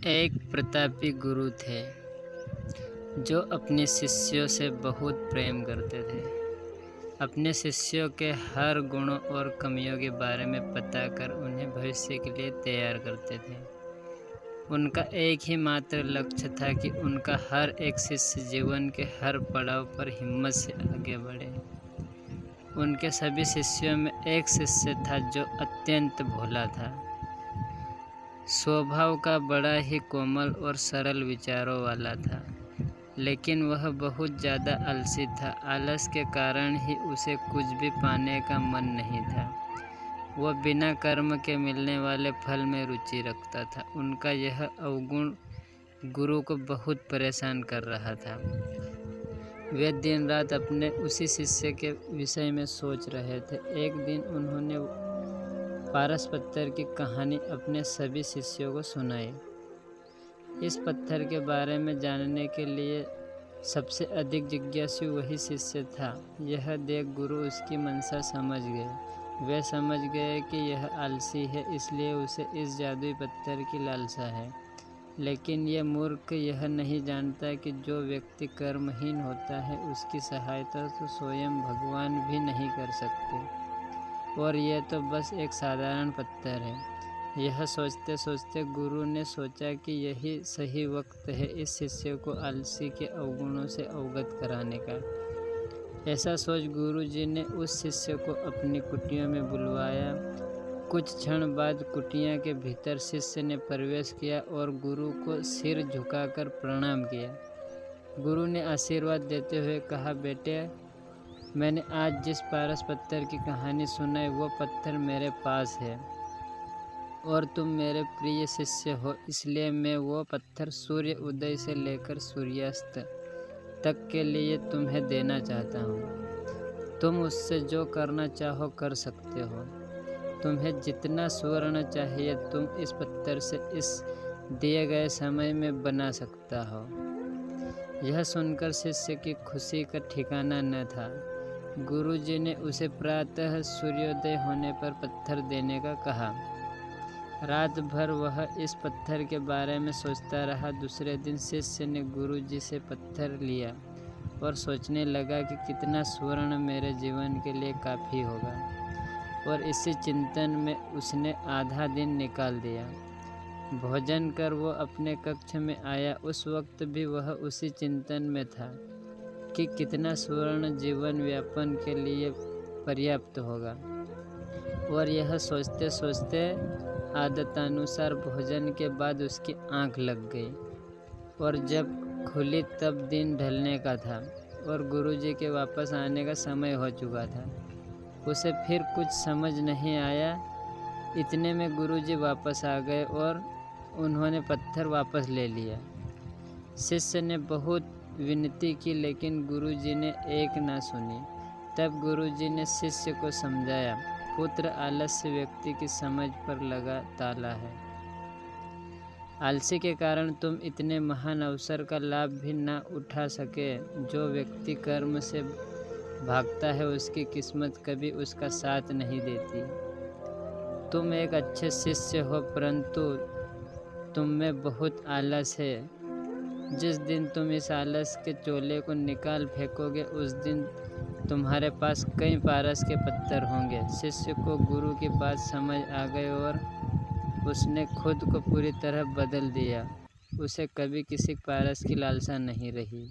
एक प्रतापी गुरु थे जो अपने शिष्यों से बहुत प्रेम करते थे। अपने शिष्यों के हर गुणों और कमियों के बारे में पता कर उन्हें भविष्य के लिए तैयार करते थे। उनका एक ही मात्र लक्ष्य था कि उनका हर एक शिष्य जीवन के हर पड़ाव पर हिम्मत से आगे बढ़े। उनके सभी शिष्यों में एक शिष्य था जो अत्यंत भोला था, स्वभाव का बड़ा ही कोमल और सरल विचारों वाला था, लेकिन वह बहुत ज़्यादा आलसी था। आलस के कारण ही उसे कुछ भी पाने का मन नहीं था। वह बिना कर्म के मिलने वाले फल में रुचि रखता था। उनका यह अवगुण गुरु को बहुत परेशान कर रहा था। वे दिन रात अपने उसी शिष्य के विषय में सोच रहे थे। एक दिन उन्होंने पारस पत्थर की कहानी अपने सभी शिष्यों को सुनाई। इस पत्थर के बारे में जानने के लिए सबसे अधिक जिज्ञासु वही शिष्य था। यह देख गुरु उसकी मंशा समझ गए। वे समझ गए कि यह आलसी है, इसलिए उसे इस जादुई पत्थर की लालसा है। लेकिन यह मूर्ख यह नहीं जानता कि जो व्यक्ति कर्महीन होता है उसकी सहायता तो स्वयं भगवान भी नहीं कर सकते, और यह तो बस एक साधारण पत्थर है। यह सोचते सोचते गुरु ने सोचा कि यही सही वक्त है इस शिष्य को आलसी के अवगुणों से अवगत कराने का। ऐसा सोच गुरु जी ने उस शिष्य को अपनी कुटिया में बुलवाया। कुछ क्षण बाद कुटिया के भीतर शिष्य ने प्रवेश किया और गुरु को सिर झुकाकर प्रणाम किया। गुरु ने आशीर्वाद देते हुए कहा, बेटे, मैंने आज जिस पारस पत्थर की कहानी सुनाई वो पत्थर मेरे पास है और तुम मेरे प्रिय शिष्य हो, इसलिए मैं वो पत्थर सूर्य उदय से लेकर सूर्यास्त तक के लिए तुम्हें देना चाहता हूँ। तुम उससे जो करना चाहो कर सकते हो। तुम्हें जितना स्वर्ण चाहिए तुम इस पत्थर से इस दिए गए समय में बना सकता हो। यह सुनकर शिष्य की खुशी का ठिकाना न था। गुरुजी ने उसे प्रातः सूर्योदय होने पर पत्थर देने का कहा। रात भर वह इस पत्थर के बारे में सोचता रहा। दूसरे दिन शिष्य ने गुरुजी से पत्थर लिया और सोचने लगा कि कितना स्वर्ण मेरे जीवन के लिए काफ़ी होगा, और इसी चिंतन में उसने आधा दिन निकाल दिया। भोजन कर वो अपने कक्ष में आया। उस वक्त भी वह उसी चिंतन में था कि कितना स्वर्ण जीवन व्यापन के लिए पर्याप्त होगा, और यह सोचते सोचते आदतानुसार भोजन के बाद उसकी आंख लग गई, और जब खुली तब दिन ढलने का था और गुरुजी के वापस आने का समय हो चुका था। उसे फिर कुछ समझ नहीं आया। इतने में गुरुजी वापस आ गए और उन्होंने पत्थर वापस ले लिया। शिष्य ने बहुत विनती की, लेकिन गुरुजी ने एक ना सुनी। तब गुरुजी ने शिष्य को समझाया, पुत्र, आलस्य व्यक्ति की समझ पर लगा ताला है। आलसी के कारण तुम इतने महान अवसर का लाभ भी ना उठा सके। जो व्यक्ति कर्म से भागता है उसकी किस्मत कभी उसका साथ नहीं देती। तुम एक अच्छे शिष्य हो, परंतु तुम में बहुत आलस है। जिस दिन तुम इस आलस के चोले को निकाल फेंकोगे उस दिन तुम्हारे पास कई पारस के पत्थर होंगे। शिष्य को गुरु की बात समझ आ गई और उसने खुद को पूरी तरह बदल दिया। उसे कभी किसी पारस की लालसा नहीं रही।